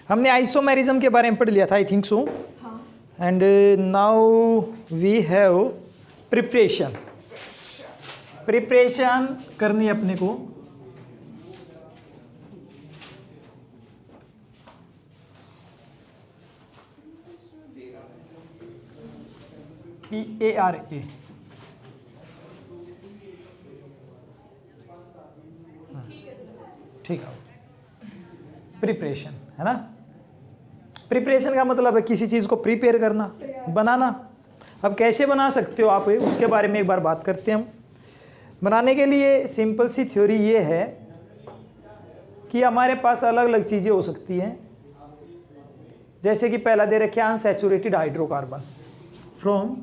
हमने आइसोमेरिज्म के बारे में पढ़ लिया था, I think so. And now we have preparation. Preparation करनी है अपने को। PARA, ठीक है। प्रिपरेशन है ना। प्रिपरेशन का मतलब है किसी चीज़ को प्रिपेयर करना, बनाना। अब कैसे बना सकते हो आप, उसके बारे में एक बार बात करते हैं हम। बनाने के लिए सिंपल सी थ्योरी ये है कि हमारे पास अलग अलग चीज़ें हो सकती हैं। जैसे कि पहला दे रखे unsaturated hydrocarbon from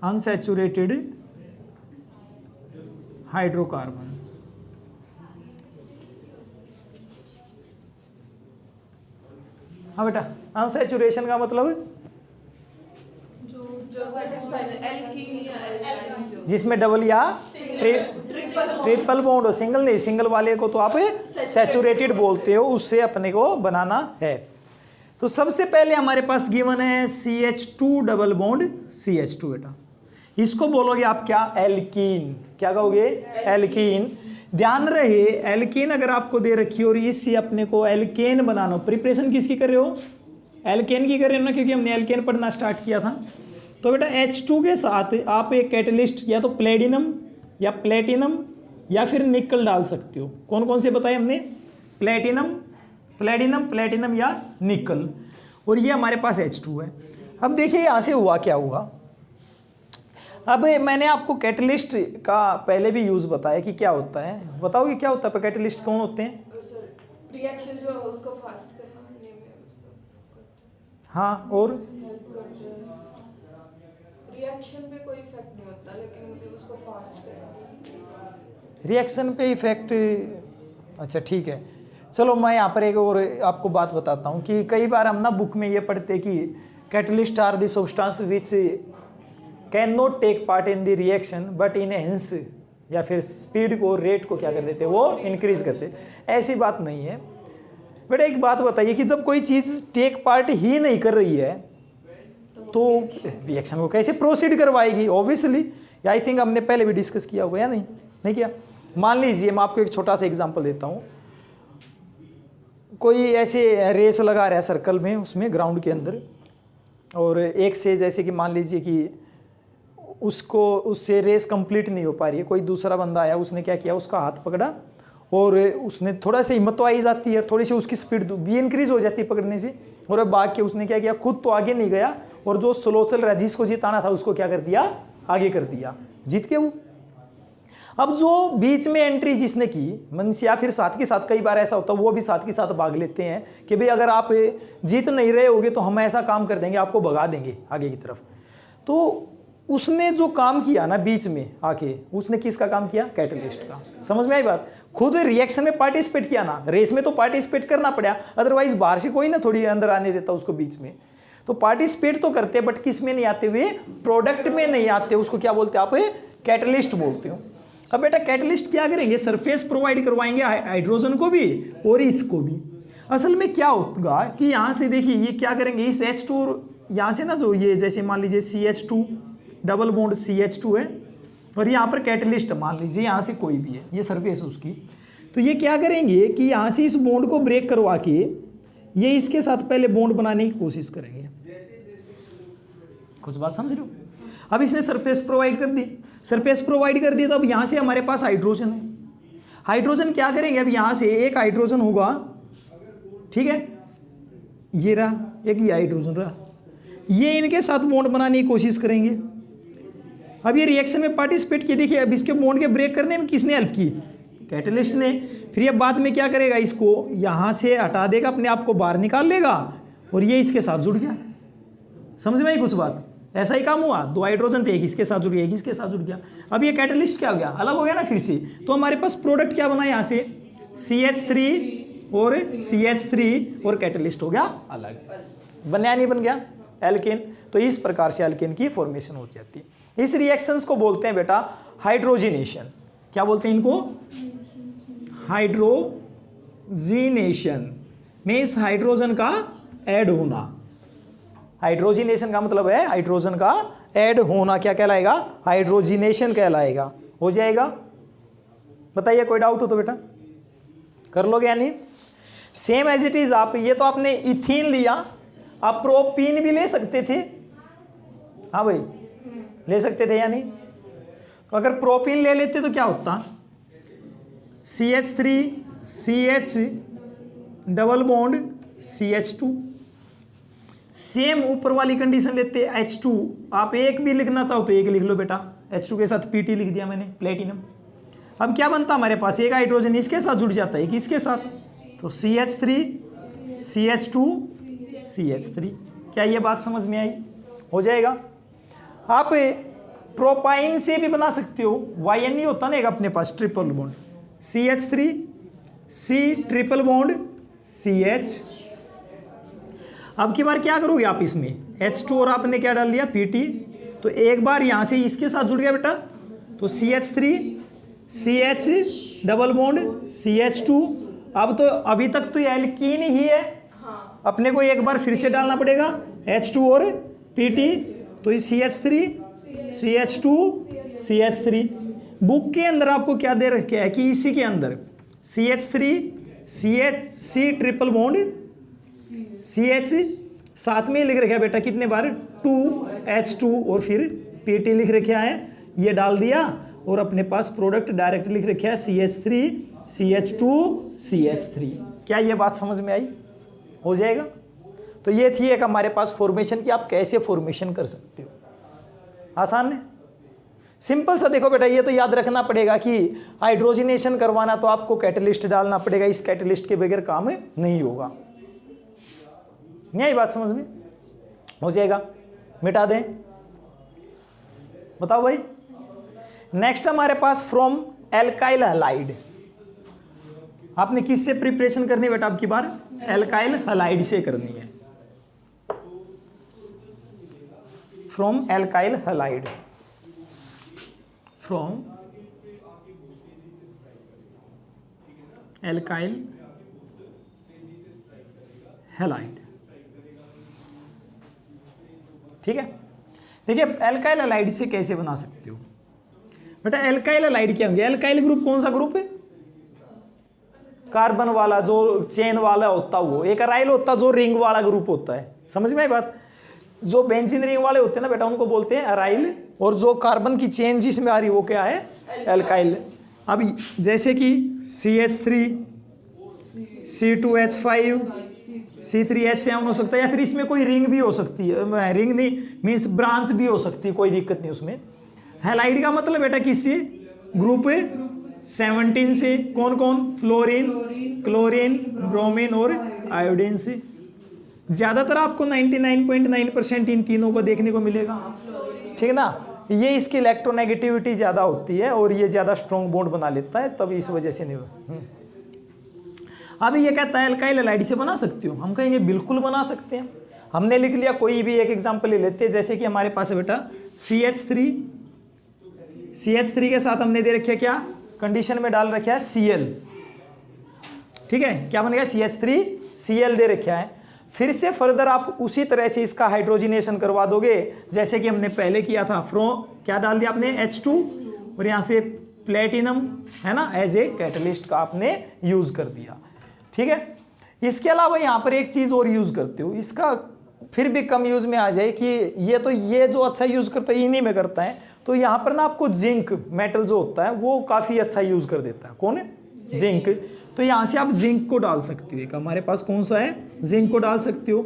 unsaturated hydrocarbons। हाँ बेटा, अनसैचुरेशन का मतलब जिसमें डबल या ट्रिपल बॉन्ड हो, सिंगल नहीं। सिंगल वाले को तो आप सैचुरेटेड बोलते हो, उससे अपने को बनाना है। तो सबसे पहले हमारे पास गिवन है CH2 डबल बॉन्ड CH2 बेटा। इसको बोलोगे आप क्या, एल्कीन। क्या कहोगे, एल्कीन। ध्यान रहे एल्कीन अगर आपको दे रखी और इससे अपने को एल्केन बनाना हो। प्रिपरेशन किसकी कर रहे हो, एल्केन की कर रहे हो ना, क्योंकि हमने एल्केन पढ़ना स्टार्ट किया था। तो बेटा H2 के साथ आप एक कैटलिस्ट या तो प्लेटिनम या प्लेटिनम या फिर निकल डाल सकते हो। कौन कौन से बताए हमने, प्लेटिनम, प्लेटिनम, प्लेटिनम या निकल। और ये हमारे पास H2 है। अब देखिए यहाँ से हुआ क्या हुआ। अब मैंने आपको कैटलिस्ट का पहले भी यूज़ बताया कि क्या होता है। बताओगे क्या होता है, कैटलिस्ट कौन होते हैं। रिएक्शन जो है उसको फास्ट करने में। हाँ, और रिएक्शन पे कोई इफेक्ट नहीं होता, लेकिन मतलब उसको फास्ट करना। रिएक्शन पे इफेक्ट, अच्छा ठीक है। चलो मैं यहाँ पर एक और आपको बात बताता हूँ कि कई बार हम ना बुक में ये पढ़ते कि catalyst are the substance which can not take part in the reaction but enhance, या फिर स्पीड को, रेट को क्या कर देते, वो इंक्रीज करते। ऐसी बात नहीं है बेटा। एक बात बताइए कि जब कोई चीज़ टेक पार्ट ही नहीं कर रही है तो रिएक्शन को कैसे प्रोसीड करवाएगी। ऑब्वियसली आई थिंक हमने पहले भी डिस्कस किया होगा या नहीं किया। मान लीजिए मैं आपको एक छोटा सा एग्जांपल देता हूँ। कोई ऐसे रेस लगा रहा है सर्कल में, उसमें ग्राउंड के अंदर, और एक से जैसे कि मान लीजिए कि उससे रेस कंप्लीट नहीं हो पा रही है। कोई दूसरा बंदा आया, उसने क्या किया, उसका हाथ पकड़ा और उसने थोड़ा सा हिम्मत तो आई जाती है, थोड़ी सी उसकी स्पीड भी इंक्रीज हो जाती है पकड़ने से। और भाग के उसने क्या किया, खुद तो आगे नहीं गया और जो स्लो चल रहा है, जिसको जिताना था उसको क्या कर दिया, आगे कर दिया, जीत गया वो। अब जो बीच में एंट्री जिसने की मंच, या फिर साथ के साथ कई बार ऐसा होता है वो भी साथ के साथ भाग लेते हैं कि भाई अगर आप जीत नहीं रहे होगे तो हम ऐसा काम कर देंगे, आपको भगा देंगे आगे की तरफ। तो उसने जो काम किया ना बीच में आके, उसने किसका काम किया, कैटलिस्ट का। समझ में आई बात। खुद रिएक्शन में पार्टिसिपेट किया ना, रेस में तो पार्टिसिपेट करना पड़ा, अदरवाइज बाहर से कोई ना थोड़ी अंदर आने देता उसको बीच में। तो पार्टिसिपेट तो करते बट किस में नहीं आते हुए, प्रोडक्ट में नहीं आते। उसको क्या बोलते हैं आप, कैटलिस्ट बोलते हो। अब बेटा कैटलिस्ट क्या करेंगे, सरफेस प्रोवाइड करवाएंगे हाइड्रोजन को भी और इसको भी। असल में क्या होगा कि यहाँ से देखिए ये क्या करेंगे, इस H2 यहाँ से ना, जो ये जैसे मान लीजिए CH2 डबल बॉन्ड CH2 है और यहाँ पर कैटलिस्ट मान लीजिए यहाँ से कोई भी है, ये सरफेस उसकी। तो ये क्या करेंगे कि यहाँ से इस बॉन्ड को ब्रेक करवा के ये इसके साथ पहले बॉन्ड बनाने की कोशिश करेंगे। कुछ बात समझ रहे हो। अब इसने सरफेस प्रोवाइड कर दी, सरफेस प्रोवाइड कर दी, तो अब यहाँ से हमारे पास हाइड्रोजन है। हाइड्रोजन क्या करेंगे, अब यहाँ से एक हाइड्रोजन होगा, ठीक है, ये रहा एक, ये हाइड्रोजन रहा, ये इनके साथ बॉन्ड बनाने की कोशिश करेंगे। अब ये रिएक्शन में पार्टिसिपेट किए, देखिए अब इसके बॉन्ड के ब्रेक करने में किसने हेल्प की, कैटलिस्ट ने। फिर ये बाद में क्या करेगा, इसको यहाँ से हटा देगा, अपने आप को बाहर निकाल लेगा और ये इसके साथ जुड़ गया। समझ में आई कुछ बात। ऐसा ही काम हुआ, दो हाइड्रोजन थे, एक इसके साथ जुड़ गया, एक इसके साथ जुड़ गया। अब ये कैटलिस्ट क्या हो गया, अलग हो गया ना फिर से। तो हमारे पास प्रोडक्ट क्या बना यहाँ से, CH3 और CH3 और कैटलिस्ट हो गया अलग। बनया नहीं बन गया एल्केन। तो इस प्रकार से एल्केन की फॉर्मेशन हो जाती है। इस रिएक्शंस को बोलते हैं बेटा हाइड्रोजिनेशन। क्या बोलते हैं इनको, हाइड्रोजीनेशन मीन्स हाइड्रोजन का ऐड होना। हाइड्रोजीनेशन का मतलब है हाइड्रोजन का ऐड होना, क्या कहलाएगा? हाइड्रोजीनेशन कहलाएगा। हो जाएगा? बताइए, कोई डाउट हो तो बेटा कर लोगे या नहीं? सेम एज इट इज आप, ये तो आपने इथीन लिया, आप प्रोपीन भी ले सकते थे। हाँ भाई, ले सकते थे या नहीं? तो अगर प्रोपीन ले लेते तो क्या होता? CH3 CH double bond CH2। Same ऊपर वाली कंडीशन लेते H2, आप एक भी लिखना चाहो तो एक लिख लो बेटा, H2 के साथ Pt लिख दिया मैंने, प्लेटिनम। अब क्या बनता हमारे पास? एक हाइड्रोजन इसके साथ जुड़ जाता है, एक इसके साथ, तो CH3 CH2 CH3। क्या ये बात समझ में आई? हो जाएगा। आप प्रोपाइन से भी बना सकते हो, YN नहीं होता ना एक अपने पास triple bond, CH3 C triple bond CH। अब की बार क्या करोगे आप इसमें H2 और आपने क्या डाल दिया Pt, तो एक बार यहाँ से इसके साथ जुड़ गया बेटा, तो CH3 CH double bond CH2। अब तो अभी तक तो ये एल्कीन ही है, अपने को एक बार फिर से डालना पड़ेगा H2 और Pt, तो ये CH3 CH2 CH3। बुक के अंदर आपको क्या दे रखा है कि इसी के अंदर CH3 C triple bond CH, साथ में लिख रखा है बेटा कितने बार? 2H2 और फिर Pt लिख रखा है, ये डाल दिया और अपने पास प्रोडक्ट डायरेक्ट लिख रखा है CH3 CH2 CH3। क्या ये बात समझ में आई? हो जाएगा। तो ये थी एक हमारे पास फॉर्मेशन की, आप कैसे फॉर्मेशन कर सकते हो। आसान है, सिंपल सा। देखो बेटा, ये तो याद रखना पड़ेगा कि हाइड्रोजनेशन करवाना तो आपको कैटलिस्ट डालना पड़ेगा, इस कैटलिस्ट के बगैर काम नहीं होगा। नहीं आई बात समझ में? हो जाएगा, मिटा दें। बताओ भाई। नेक्स्ट हमारे पास फ्रॉम एल्काइल हैलाइड। आपने किससे प्रिपरेशन करनी है बेटा? अब की बार एल्काइल हैलाइड से करनी है, from alkyl halide, from alkyl halide. ठीक है, देखिए एल्काइल हैलाइड से कैसे बना सकते हो बेटा? एल्काइल हैलाइड क्या होंगे? एल्काइल ग्रुप कौन सा ग्रुप है? कार्बन वाला, जो चेन वाला होता है वो। एक अराइल होता है जो रिंग वाला ग्रुप होता है। समझ में आई बात? जो बेंजीन रिंग वाले होते हैं ना बेटा, उनको बोलते हैं अराइल, और जो कार्बन की चेन जिसमें आ रही वो क्या है? एल्काइल। अब जैसे कि CH3 C2H5 C3H7 हो सकता है, या फिर इसमें कोई रिंग भी हो सकती है, रिंग नहीं मीन्स ब्रांच भी हो सकती है, कोई दिक्कत नहीं उसमें। हैलाइड का मतलब बेटा किससे? ग्रुप 17 से। कौन कौन? फ्लोरीन, क्लोरीन, ब्रोमीन और आयोडीन से। ज्यादातर आपको 99.9% इन तीनों को देखने को मिलेगा, ठीक है ना? ये इसकी इलेक्ट्रोनेगेटिविटी ज्यादा होती है और ये ज्यादा स्ट्रॉन्ग बॉन्ड बना लेता है, तब इस वजह से नहीं। अब ये कहता है एल्काइल हैलाइड से बना सकते हो, हम कहेंगे बिल्कुल बना सकते हैं। हमने लिख लिया, कोई भी एक एग्जांपल ले लेते हैं, जैसे कि हमारे पास है बेटा CH3 के साथ हमने दे रखा है क्या कंडीशन में डाल रखा है Cl। ठीक है, क्या बनेगा? CH3 Cl दे रखा है। फिर से फर्दर आप उसी तरह से इसका हाइड्रोजनेशन करवा दोगे जैसे कि हमने पहले किया था। क्या डाल दिया आपने? H2 और यहाँ से प्लेटिनम है ना, एज ए कैटलिस्ट का आपने यूज कर दिया। ठीक है, इसके अलावा यहाँ पर एक चीज और यूज करते हो, इसका फिर भी कम यूज में आ जाए कि ये जो अच्छा यूज करता है इन्हीं में करता है, तो यहाँ पर ना आपको जिंक मेटल जो होता है वो काफी अच्छा यूज कर देता है। कौन है? जिंक। तो यहाँ से आप जिंक को डाल सकते हो, एक हमारे पास कौन सा है? जिंक को डाल सकते हो।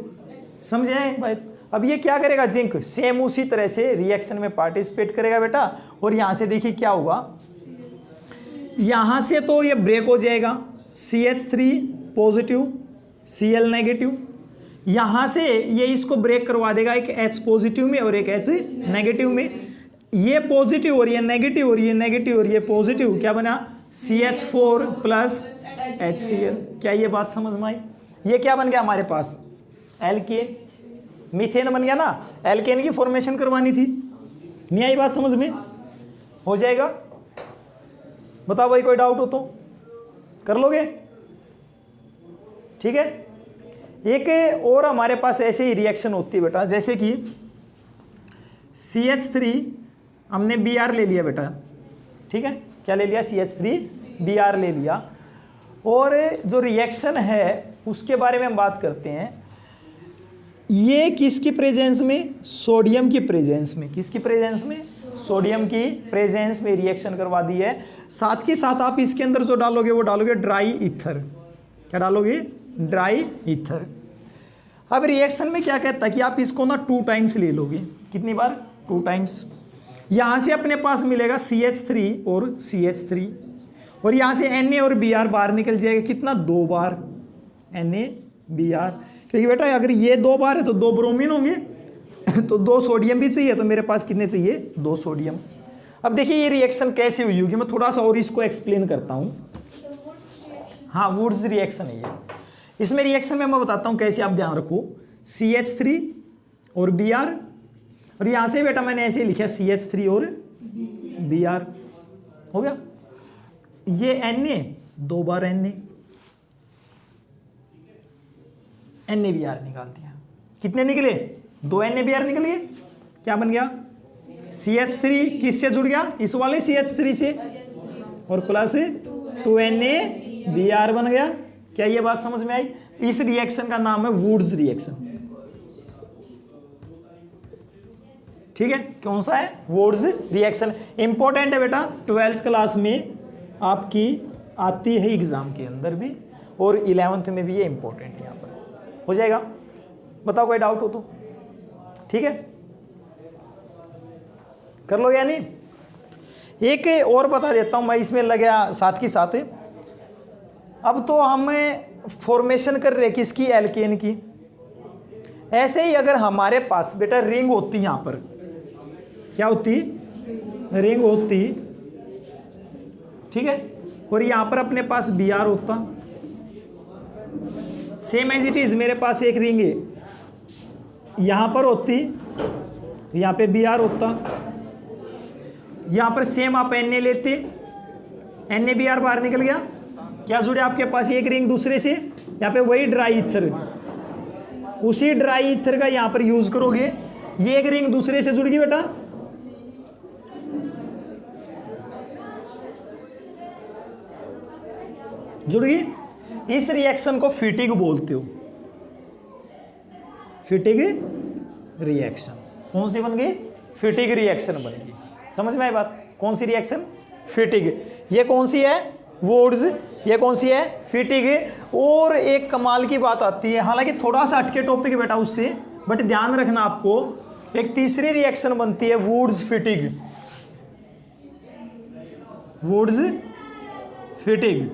समझे भाई? अब ये क्या करेगा? जिंक सेम उसी तरह से रिएक्शन में पार्टिसिपेट करेगा बेटा, और यहाँ से देखिए क्या होगा, यहाँ से तो ये ब्रेक हो जाएगा, CH3 पॉजिटिव Cl नेगेटिव, यहाँ से ये इसको ब्रेक करवा देगा एक H पॉजिटिव में और एक H नेगेटिव में। ये पॉजिटिव और ये नेगेटिव और ये नेगेटिव और ये पॉजिटिव, क्या बना? CH4 plus HCl। क्या ये बात समझ में आई? ये क्या बन गया हमारे पास? एल्केन, मीथेन बन गया ना। एल्केन की फॉर्मेशन करवानी थी, नहीं आई बात समझ में? हो जाएगा। बताओ भाई, कोई डाउट हो तो? कर लोगे? ठीक है। एक और हमारे पास ऐसे ही रिएक्शन होती है बेटा, जैसे कि CH3 हमने Br ले लिया बेटा, ठीक है, क्या ले लिया? CH3 Br ले लिया। और जो रिएक्शन है उसके बारे में हम बात करते हैं। ये किसकी प्रेजेंस में? सोडियम की प्रेजेंस में। किसकी प्रेजेंस में? सोडियम की प्रेजेंस में रिएक्शन करवा दी है। साथ के साथ आप इसके अंदर जो डालोगे वो डालोगे ड्राई ईथर। क्या डालोगे? Dry ether. अब रिएक्शन में क्या कहता है कि आप इसको ना 2 टाइम्स ले लोगे। कितनी बार? 2 टाइम्स। यहां से अपने पास मिलेगा CH3 और CH3, और यहां से Na और Br बाहर निकल जाएगा। कितना? 2 बार Na Br, क्योंकि बेटा अगर ये 2 बार है तो 2 ब्रोमीन होंगे तो 2 सोडियम भी चाहिए, तो मेरे पास कितने चाहिए? 2 सोडियम। अब देखिए ये रिएक्शन कैसे हुई होगी, मैं थोड़ा सा और इसको एक्सप्लेन करता हूं। हाँ, वुड्स रिएक्शन है ये। इसमें रिएक्शन में मैं बताता हूं कैसे, आप ध्यान रखो। CH3 और Br, और यहां से बेटा मैंने ऐसे लिखा CH3 और Br, हो गया। ये Na 2 बार NaBr निकाल दिया। कितने निकले? 2 NaBr निकल गए। क्या बन गया? CH3 किससे जुड़ गया? इस वाले CH3 से, और प्लस 2 NaBr बन गया। क्या ये बात समझ में आई? इस रिएक्शन का नाम है वुड्स रिएक्शन। ठीक है, कौन सा है? Wurtz reaction. इंपॉर्टेंट है बेटा, 12th क्लास में आपकी आती है एग्जाम के अंदर भी, और 11th में भी ये इंपॉर्टेंट है। यहां पर हो जाएगा। बताओ कोई डाउट हो तो? ठीक है, कर लो या नहीं? एक और बता देता हूं मैं, इसमें लगा साथ की साथ। अब तो हम फॉर्मेशन कर रहे किसकी? एल्केन की। ऐसे ही अगर हमारे पास बेटा रिंग होती, यहां पर क्या होती? रिंग होती, ठीक है, और यहां पर अपने पास Br होता। सेम एज इट इज मेरे पास एक रिंग है, यहां पर होती, यहां पे Br होता। यहां पर सेम आप Na लेते, NaBr बाहर निकल गया। क्या जुड़े आपके पास? एक रिंग दूसरे से। यहां पे वही ड्राई ईथर, उसी ड्राई ईथर का यहां पर यूज करोगे। ये एक रिंग दूसरे से जुड़ गई बेटा, जुड़ गई। इस रिएक्शन को फिटिग बोलते हो। फिटिग रिएक्शन कौन सी बन गई? फिटिग रिएक्शन बन गई। समझ में आई बात? कौन सी रिएक्शन? फिटिग। ये कौन सी है? वुड्स। ये कौन सी है? फिटिग। और एक कमाल की बात आती है, हालांकि थोड़ा सा हटके टॉपिक बेटा उससे, बट ध्यान रखना आपको, एक तीसरी रिएक्शन बनती है वुड्स फिटिग। वुड्स फिटिग।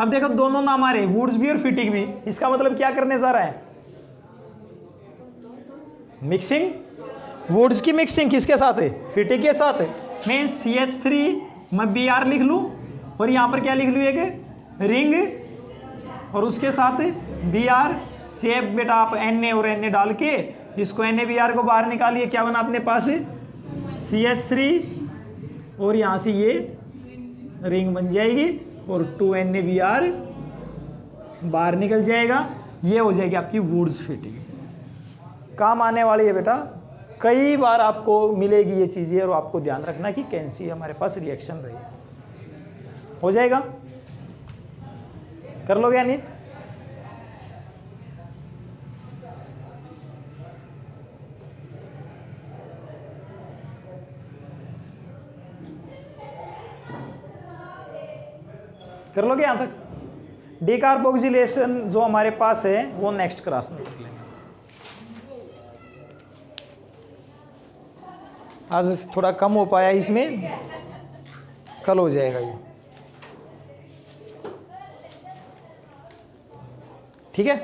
अब देखो दोनों नाम आ रहे हैं, वुड्स भी और फिटिग भी। इसका मतलब क्या करने जा रहा है? मिक्सिंग। वुड्स की मिक्सिंग किसके साथ है? फिटिग के साथ है। मैं CH3 मैं Br लिख लूं, और यहां पर क्या लिख लूं? एक रिंग, और उसके साथ Br। सेब बेटा आप Na और Na डाल के इसको NaBr को बाहर निकालिए। क्या बना अपने पास? CH3, और यहां से ये रिंग बन जाएगी, और 2 NaBr बाहर निकल जाएगा। ये हो जाएगी आपकी वुड्स फिटिंग। काम आने वाली है बेटा, कई बार आपको मिलेगी ये चीज़ें, और आपको ध्यान रखना कि कैसी हमारे पास रिएक्शन रही। हो जाएगा? कर लोगे या नहीं? कर लोगे यहां तक? डिकार्बोक्सिलेशन जो हमारे पास है वो नेक्स्ट क्लास में कर लेंगे। आज थोड़ा कम हो पाया इसमें, कल हो जाएगा ये। ठीक है।